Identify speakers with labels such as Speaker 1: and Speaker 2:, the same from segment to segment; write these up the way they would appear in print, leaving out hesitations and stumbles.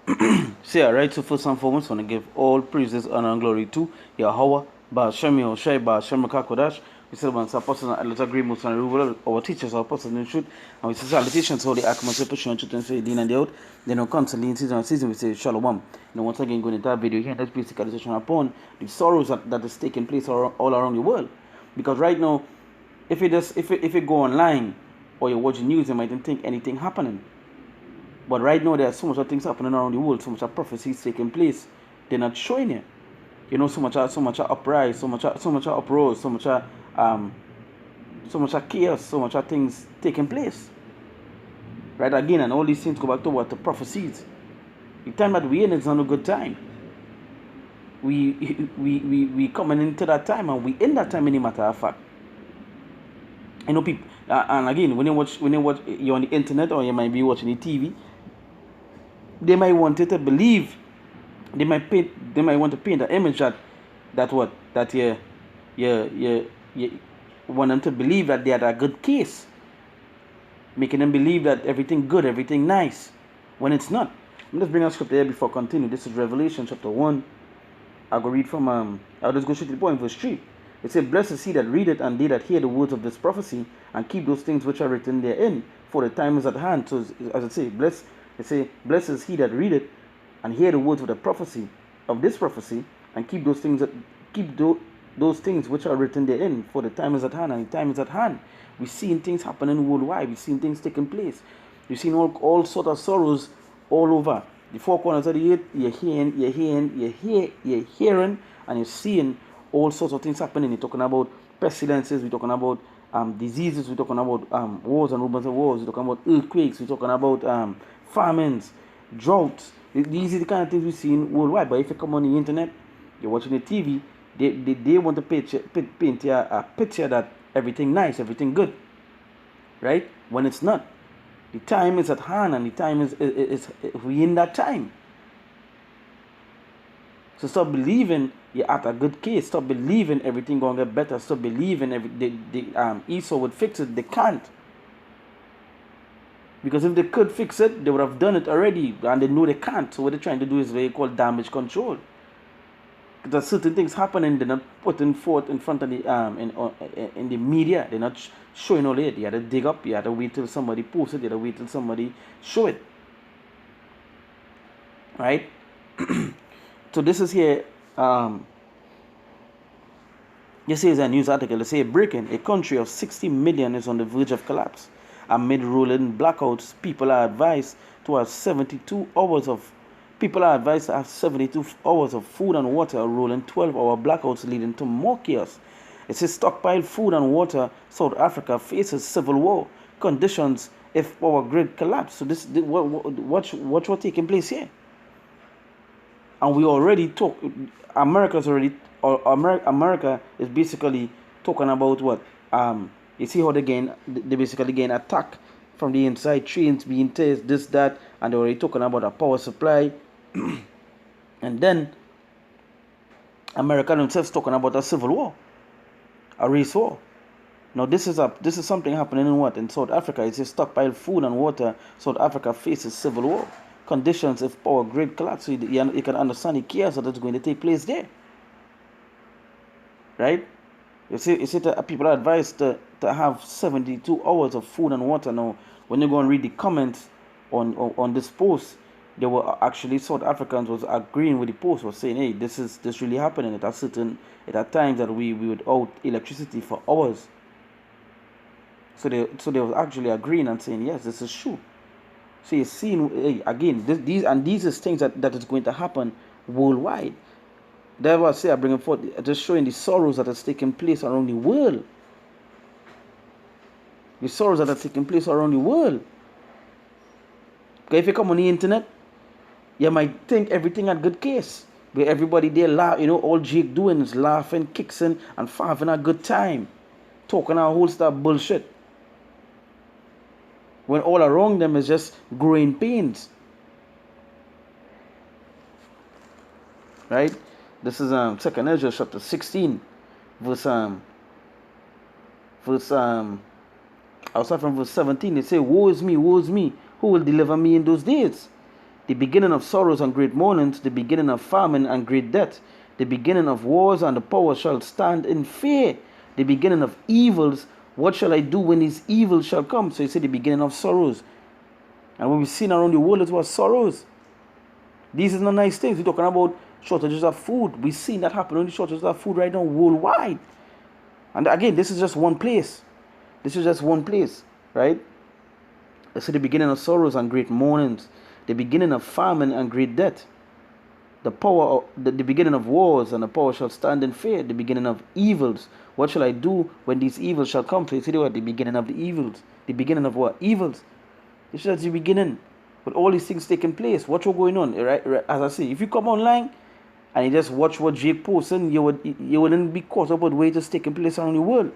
Speaker 1: So yeah, right. So first and foremost, I want to give all praises, honor, and glory to Yahweh, Ba'Shem Yahushai, Ba'Shem Kakodash. We celebrate our apostles and let's agree most and rule our teachers, our apostles in truth, and we say salutations to all the Akmas, pushing on truth and say in and out. Then we constantly in season we say Shalom. Once again, going into that video here, that's basically discussion upon the sorrows that is taking place all around the world. Because right now, if you go online or you're watching news, you mightn't think anything happening. But right now, there are so much of things happening around the world, so much of prophecies taking place. They're not showing it. So much of uprise, so much of uproar, um, so much of chaos, so much of things taking place. Right again, and all these things go back to what the prophecies. The time that we're in is not a good time. We coming into that time, and we in that time. Any matter of fact, people. And again, when you're on the internet or you might be watching the TV, they might want you to believe. They might want to paint an image that you want them to believe that they had a good case, making them believe that everything good, everything nice, when it's not. Let's bring our scripture here before I continue. This is Revelation chapter 1. I'll go read from I'll just go straight to the point, verse 3. It says, "Blessed is he that readeth and they that hear the words of this prophecy, and keep those things which are written therein, for the time is at hand." So as I say, blessed is he that readeth and hear the words of the prophecy of this prophecy, and keep those things those things which are written therein, for the time is at hand, and the time is at hand. We're seeing things happening worldwide. We're seeing things taking place. We've seen all sort of sorrows all over the four corners of the earth. You're hearing, and you're seeing all sorts of things happening. You're talking about pestilences. We're talking about diseases. We're talking about wars and rumors of wars. We're talking about earthquakes. We're talking about famines, droughts. These are the kind of things we've seen worldwide. But if you come on the internet, you're watching the TV, they want to paint you a picture that everything nice, everything good, right? When it's not. The time is at hand, and the time is we in that time. So stop believing you're at a good case. Stop believing everything gonna get better. Stop believing Esau would fix it. They can't. Because if they could fix it, they would have done it already, and they know they can't. So what they're trying to do is very called damage control. Because certain things happening, they're not putting forth in front of the in the media. They're not showing all it. You had to dig up. You had to wait till somebody post it. You had to wait till somebody show it. Right. So this is here. This is a news article. They say breaking: a country of 60 million is on the verge of collapse. Amid rolling blackouts, people are advised to have 72 hours of food and water. Rolling 12-hour blackouts leading to more chaos. It says stockpile food and water. South Africa faces civil war conditions if power grid collapse. So watch what's taking place here. And we already talk. America is basically talking about what you see how they basically gain attack from the inside, trains being tested, this, that, and they're already talking about a power supply. And then America themselves talking about a civil war, a race war. Now this is something happening in South Africa. It says stockpile food and water. South Africa faces civil war conditions if power grid collapse. So you can understand the chaos that is going to take place there, right? You see that people are advised to have 72 hours of food and water. Now, when you go and read the comments on this post, there were actually South Africans was agreeing with the post, was saying, hey, this really happening at times that we without electricity for hours. So they was actually agreeing and saying, yes, this is true. So you're seeing, hey, again, these is things that is going to happen worldwide. Therefore, I say I bring it forth, just showing the sorrows that is taking place around the world. The sorrows that are taking place around the world. Because if you come on the internet, you might think everything had good case. Where everybody there laugh, all Jake doing is laughing, kicking, and having a good time. Talking a whole stuff bullshit. When all around them is just growing pains. Right? This is 2nd Ezra chapter 16, verse I'll start from verse 17. It says, woe is me, who will deliver me in those days? The beginning of sorrows and great mournings, the beginning of famine and great death, the beginning of wars and the power shall stand in fear, the beginning of evils. What shall I do when these evils shall come? So you see the beginning of sorrows. And what we've seen around the world, it was sorrows. These are not nice things. We're talking about shortages of food. We've seen that happen on the shortages of food right now worldwide. And again, this is just one place. This is just one place, right? Let's see the beginning of sorrows and great mournings, the beginning of famine and great death, the beginning of wars, and the power shall stand in fear, the beginning of evils. What shall I do when these evils shall come? So you see what? The beginning of the evils. The beginning of what? Evils. It's just the beginning. With all these things taking place, what's going on? Right? As I say, if you come online and you just watch what Jake posting, you wouldn't be caught up with what is taking place around the world.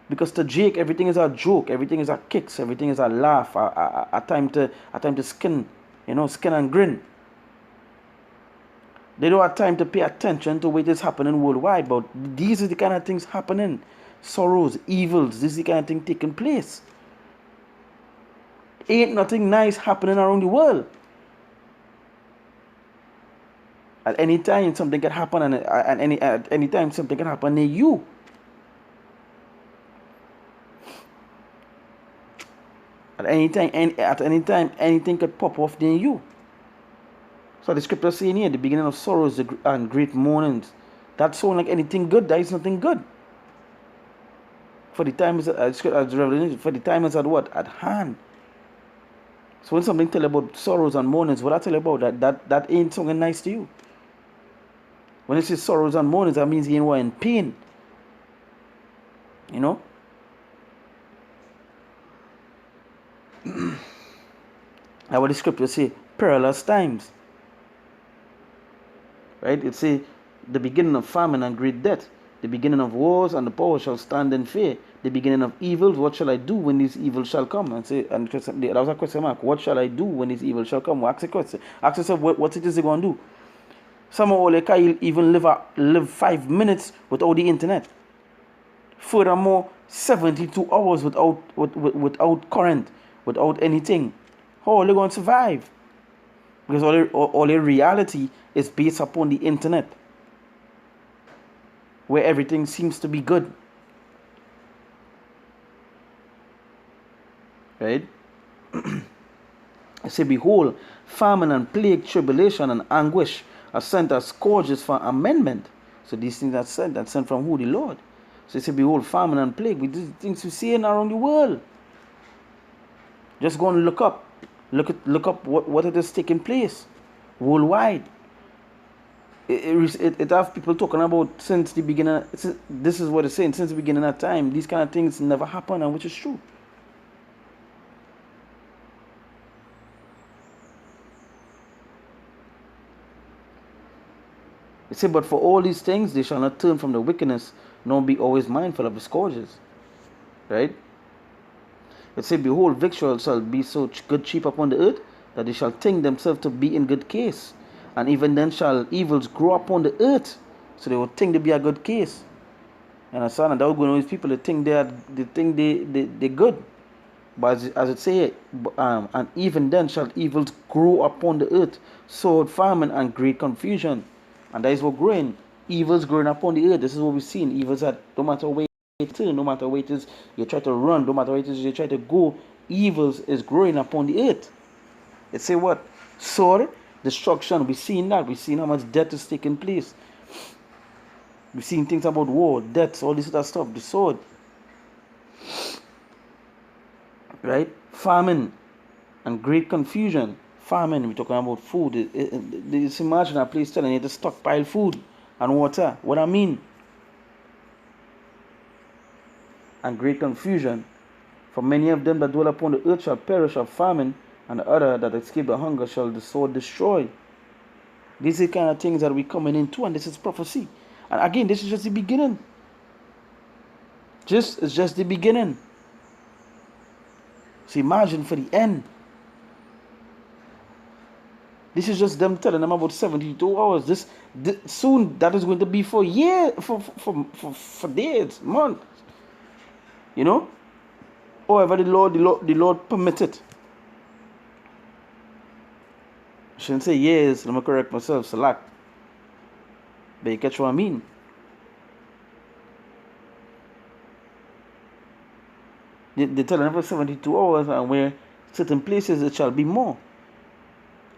Speaker 1: Because to Jake, everything is a joke, everything is a kicks, everything is a laugh, a time to skin and grin. They don't have time to pay attention to what is happening worldwide, but these are the kind of things happening. Sorrows, evils, this is the kind of thing taking place. Ain't nothing nice happening around the world. At any time something can happen, and at any time something can happen near you. At any time anything could pop off near you. So the scripture saying here, the beginning of sorrows and great mournings. That sound like anything good. That is nothing good. For the time is for the time is at what? At hand. So when something tell you about sorrows and mournings, what I tell you about that ain't something nice to you. When it says sorrows and mournings, that means you are in pain. You know? Now what the scripture say, perilous times. Right? It say the beginning of famine and great death, the beginning of wars, and the power shall stand in fear, the beginning of evils. What shall I do when these evils shall come? And say, and that was a question mark. What shall I do when these evils shall come? Well, ask a question. Ask yourself what it is they going to do. Some of you can't even live 5 minutes without the internet. Furthermore, 72 hours without current, without anything. How are they going to survive? Because all their reality is based upon the internet, where everything seems to be good. Right? I say, behold, famine and plague, tribulation and anguish are sent as scourges for amendment. So these things are sent from who? The Lord. So he said, behold, famine and plague, with these things we see around the world. Just go and look up what it is taking place worldwide. It have people talking about since the beginning. This is what it's saying, since the beginning of time. These kind of things never happen, and which is true. It said, but for all these things they shall not turn from the wickedness, nor be always mindful of the scourges. Right? It said, behold, victuals shall be so good cheap upon the earth, that they shall think themselves to be in good case. And even then shall evils grow upon the earth, so they will think to be a good case. And that will go on with people, they think they're good. But as it say, and even then shall evils grow upon the earth, sword, famine, and great confusion. And that is what growing. Evils growing upon the earth. This is what we've seen. Evils that no matter where you turn, no matter where it is you try to run, no matter where it is you try to go, evils is growing upon the earth. It say what? Sword, destruction. We've seen that. We've seen how much death is taking place. We've seen things about war, deaths, all this other stuff. The sword. Right? Famine and great confusion. Famine, we're talking about food. Just imagine a place telling you to stockpile food and water. What I mean? And great confusion. For many of them that dwell upon the earth shall perish of famine, and the other that escape the hunger shall the sword destroy. These are the kind of things that we're coming into, and this is prophecy. And again, this is just the beginning. It's just the beginning. So imagine for the end. This is just them telling them about 72 hours. This soon that is going to be for years, for days, months. You know? However the Lord permitted. shouldn't say years, let me correct myself, Salak. But you catch what I mean? They tell another 72 hours, and where certain places it shall be more.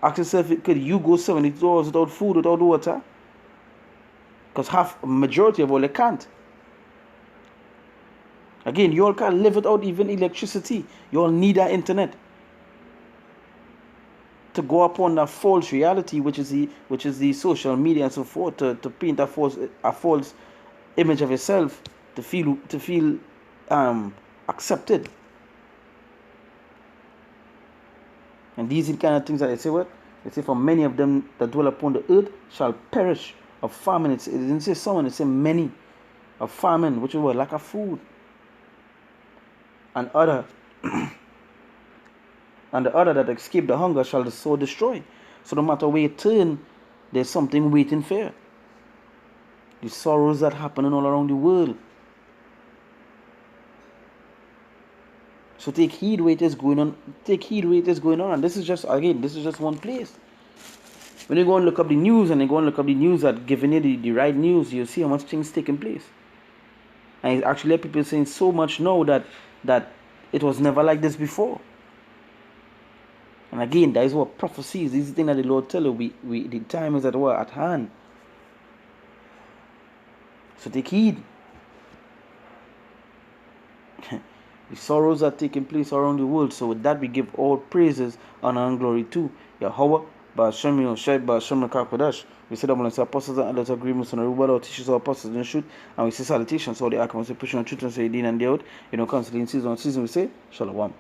Speaker 1: Ask yourself, could you go 72 hours without food, without water? Because majority of all, they can't. Again, you all can't live without even electricity. You all need that internet to go upon that false reality, which is the social media and so forth, to paint a false image of yourself, to feel accepted. And these are the kind of things that they say, what? They say, for many of them that dwell upon the earth shall perish of famine. It didn't say someone, it said many of famine, which is what? Lack of food. And and the other that escape the hunger shall the sword destroy. So no matter where you turn, there's something waiting for you. The sorrows that happening all around the world. So take heed where it is going on. Take heed where it is going on. And this is just one place. When you go and look up the news, that giving you the right news, you'll see how much things taking place. And it's actually people saying so much now that it was never like this before. And again, that is what prophecies. These are the things that the Lord tell you. The time is at hand. So take heed. The sorrows are taking place around the world. So with that, we give all praises, honor, and glory to Yahweh, Ba'ashem Yoshai, Ba'ashem Kakodash. We say that when apostles and others agreements on the reward, our teachers, our apostles, and shoot. And we say salutations, all the archons, pushing on truth and say, in and day out. Constantly in season on season, we say, Shalom.